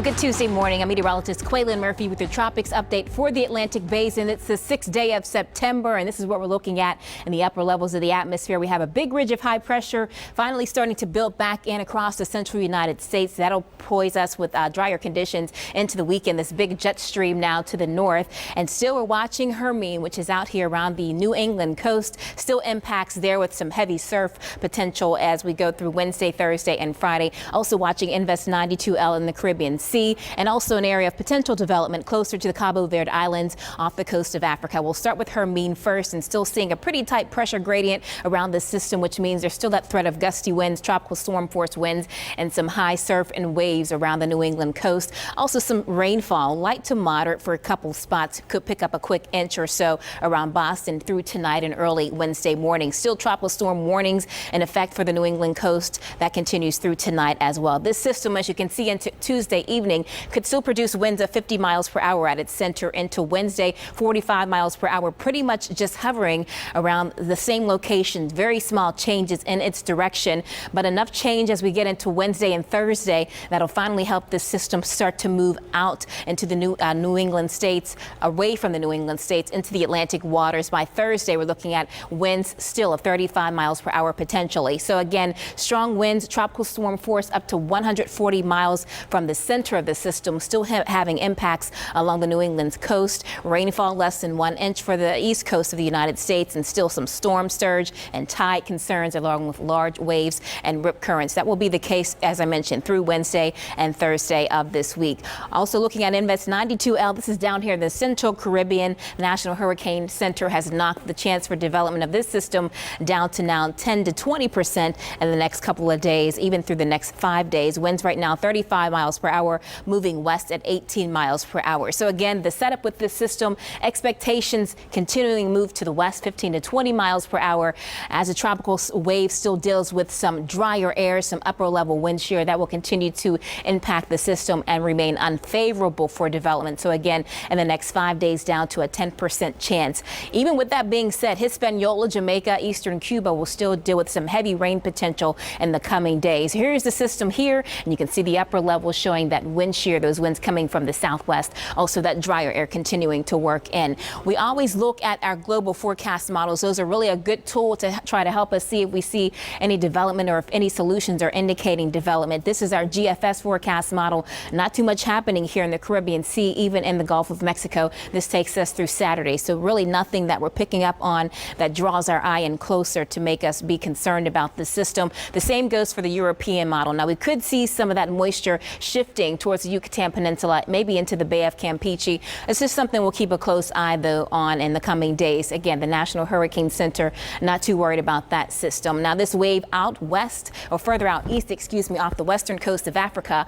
Good Tuesday morning. I'm meteorologist Quaylin Murphy with your Tropics update for the Atlantic Basin. It's the 6th day of September, and this is what we're looking at in the upper levels of the atmosphere. We have a big ridge of high pressure finally starting to build back in across the central United States. That'll poise us with drier conditions into the weekend. This big jet stream now to the north, and still we're watching Hermine, which is out here around the New England coast. Still impacts there with some heavy surf potential as we go through Wednesday, Thursday, and Friday. Also watching Invest 92L in the Caribbean Sea, and also an area of potential development closer to the Cabo Verde Islands off the coast of Africa. We'll start with Hermine first, and still seeing a pretty tight pressure gradient around the system, which means there's still that threat of gusty winds, tropical storm force winds, and some high surf and waves around the New England coast. Also some rainfall, light to moderate for a couple spots. Could pick up a quick inch or so around Boston through tonight and early Wednesday morning. Still tropical storm warnings in effect for the New England coast. That continues through tonight as well. This system, as you can see, into Tuesday evening could still produce winds of 50 miles per hour at its center into Wednesday, 45 miles per hour, pretty much just hovering around the same location. Very small changes in its direction, but enough change as we get into Wednesday and Thursday that'll finally help this system start to move out into the New England states, away from the New England states into the Atlantic waters. By Thursday, we're looking at winds still of 35 miles per hour potentially. So again, strong winds, tropical storm force up to 140 miles from the center of the system, still having impacts along the New England coast. Rainfall less than 1 inch for the east coast of the United States, and still some storm surge and tide concerns along with large waves and rip currents. That will be the case, as I mentioned, through Wednesday and Thursday of this week. Also looking at Invest 92L, this is down here in the Central Caribbean. The National Hurricane Center has knocked the chance for development of this system down to now 10 to 20% in the next couple of days, even through the next 5 days. Winds right now 35 miles per hour, moving west at 18 miles per hour. So again, the setup with this system, expectations continuing move to the west, 15 to 20 miles per hour, as a tropical wave still deals with some drier air, some upper level wind shear that will continue to impact the system and remain unfavorable for development. So again, in the next 5 days, down to a 10% chance. Even with that being said, Hispaniola, Jamaica, eastern Cuba will still deal with some heavy rain potential in the coming days. Here's the system here, and you can see the upper level showing that wind shear, those winds coming from the southwest, also that drier air continuing to work in. We always look at our global forecast models. Those are really a good tool to try to help us see if we see any development or if any solutions are indicating development. This is our GFS forecast model. Not too much happening here in the Caribbean Sea, even in the Gulf of Mexico. This takes us through Saturday. So really nothing that we're picking up on that draws our eye in closer to make us be concerned about the system. The same goes for the European model. Now we could see some of that moisture shifting towards the Yucatan Peninsula, maybe into the Bay of Campeche. It's just something we'll keep a close eye, though, on in the coming days. Again, the National Hurricane Center not too worried about that system. Now, this wave out west, or further out east, off the western coast of Africa,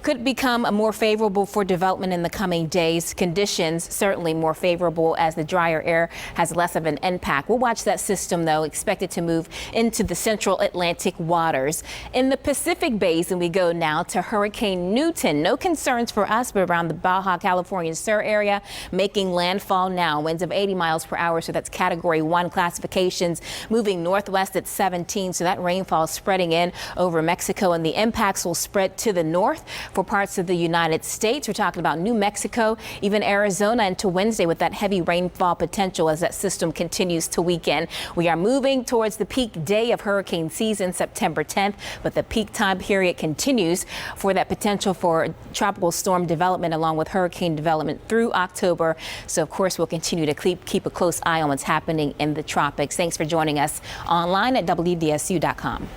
could become more favorable for development in the coming days. Conditions certainly more favorable as the drier air has less of an impact. We'll watch that system, though, expected to move into the central Atlantic waters. In the Pacific Basin, we go now to Hurricane Newton. No concerns for us, but around the Baja California Sur area, making landfall now. Winds of 80 miles per hour, so that's Category 1 classifications. Moving northwest at 17, so that rainfall is spreading in over Mexico, and the impacts will spread to the north for parts of the United States. We're talking about New Mexico, even Arizona into Wednesday with that heavy rainfall potential as that system continues to weaken. We are moving towards the peak day of hurricane season, September 10th, but the peak time period continues for that potential for tropical storm development along with hurricane development through October. So of course, we'll continue to keep a close eye on what's happening in the tropics. Thanks for joining us online at WDSU.com.